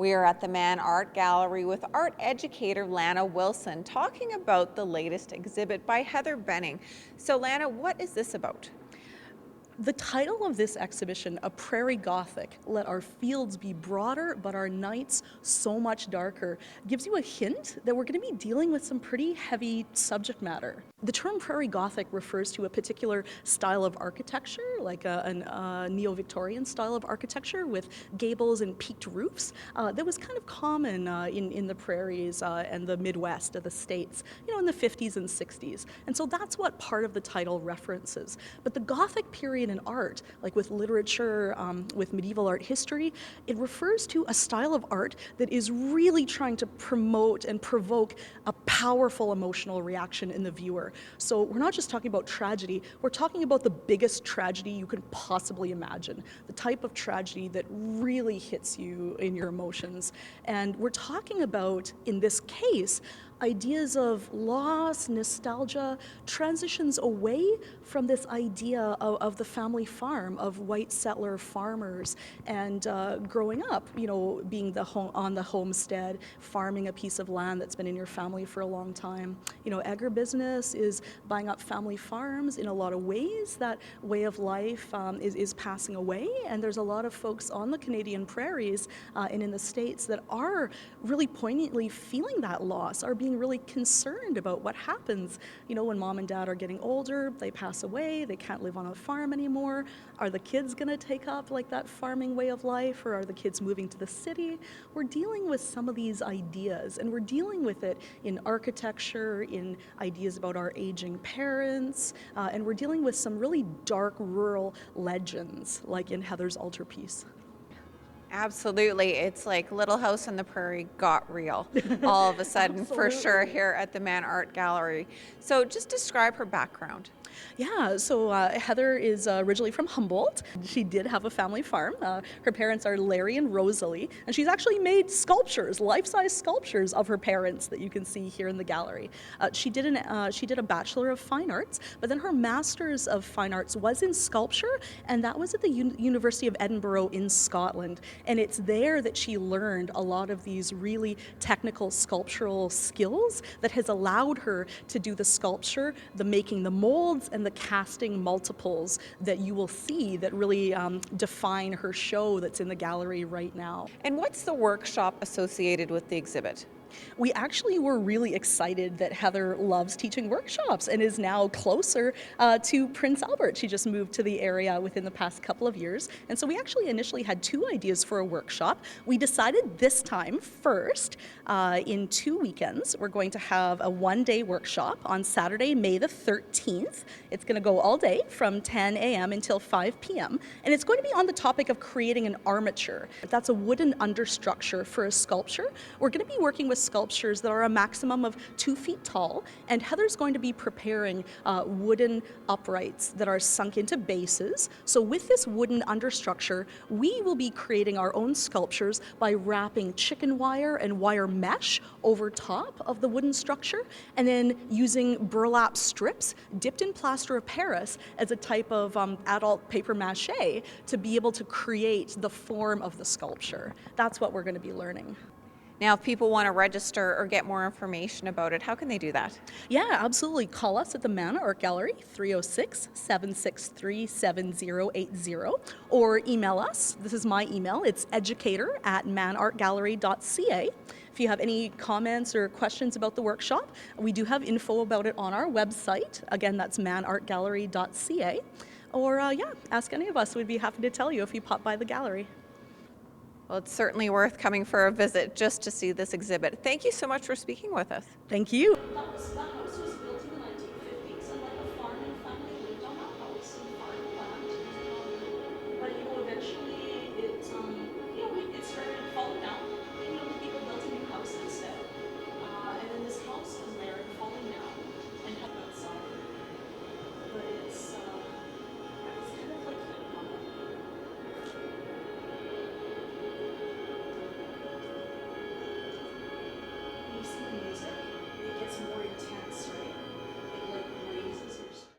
We are at the Mann Art Gallery with art educator Lana Wilson talking about the latest exhibit by Heather Benning. So Lana, what is this about? The title of this exhibition, A Prairie Gothic, Let Our Fields Be Broader but Our Nights So Much Darker, gives you a hint that we're going to be dealing with some pretty heavy subject matter. The term Prairie Gothic refers to a particular style of architecture, like a neo-Victorian style of architecture with gables and peaked roofs that was kind of common in the prairies and the Midwest of the States, in the 50s and 60s. And so that's what part of the title references. But the Gothic period in art, like with literature, with medieval art history, it refers to a style of art that is really trying to promote and provoke a powerful emotional reaction in the viewer. So we're not just talking about tragedy, we're talking about the biggest tragedy you could possibly imagine, the type of tragedy that really hits you in your emotions. And we're talking about, in this case, ideas of loss, nostalgia, transitions away from this idea of the family farm, of white settler farmers, and growing up, being on the homestead, farming a piece of land that's been in your family for a long time. Agribusiness is buying up family farms in a lot of ways. That way of life is passing away, and there's a lot of folks on the Canadian prairies and in the States that are really poignantly feeling that loss, are being really concerned about what happens, when mom and dad are getting older, they pass away, they can't live on a farm anymore. Are the kids going to take up like that farming way of life, or are the kids moving to the city? We're dealing with some of these ideas, and we're dealing with it in architecture, in ideas about our aging parents, and we're dealing with some really dark rural legends, like in Heather's altarpiece. Absolutely. It's like Little House on the Prairie got real all of a sudden for sure here at the Mann Art Gallery. So just describe her background. Yeah, so Heather is originally from Humboldt. She did have a family farm. Her parents are Larry and Rosalie, and she's actually made sculptures, life-size sculptures of her parents that you can see here in the gallery. She did a Bachelor of Fine Arts, but then her Master's of Fine Arts was in sculpture, and that was at the University of Edinburgh in Scotland. And it's there that she learned a lot of these really technical sculptural skills that has allowed her to do the sculpture, the making the molds, and the casting multiples that you will see that really define her show that's in the gallery right now. And what's the workshop associated with the exhibit? We actually were really excited that Heather loves teaching workshops and is now closer to Prince Albert. She just moved to the area within the past couple of years. And so we actually initially had two ideas for a workshop. We decided this time first, in 2 weekends, we're going to have a one-day workshop on Saturday, May the 13th. It's going to go all day from 10 a.m. until 5 p.m. And it's going to be on the topic of creating an armature. That's a wooden understructure for a sculpture. We're going to be working with sculptures that are a maximum of 2 feet tall, and Heather's going to be preparing wooden uprights that are sunk into bases. So with this wooden understructure, we will be creating our own sculptures by wrapping chicken wire and wire mesh over top of the wooden structure, and then using burlap strips dipped in plaster of Paris as a type of adult paper mache to be able to create the form of the sculpture. That's what we're going to be learning. Now, if people want to register or get more information about it, how can they do that? Yeah, absolutely. Call us at the Mann Art Gallery, 306-763-7080, or email us. This is my email. It's educator@mannartgallery.ca. If you have any comments or questions about the workshop, we do have info about it on our website. Again, that's mannartgallery.ca. Or, ask any of us. We'd be happy to tell you if you pop by the gallery. Well, it's certainly worth coming for a visit just to see this exhibit. Thank you so much for speaking with us. Thank you.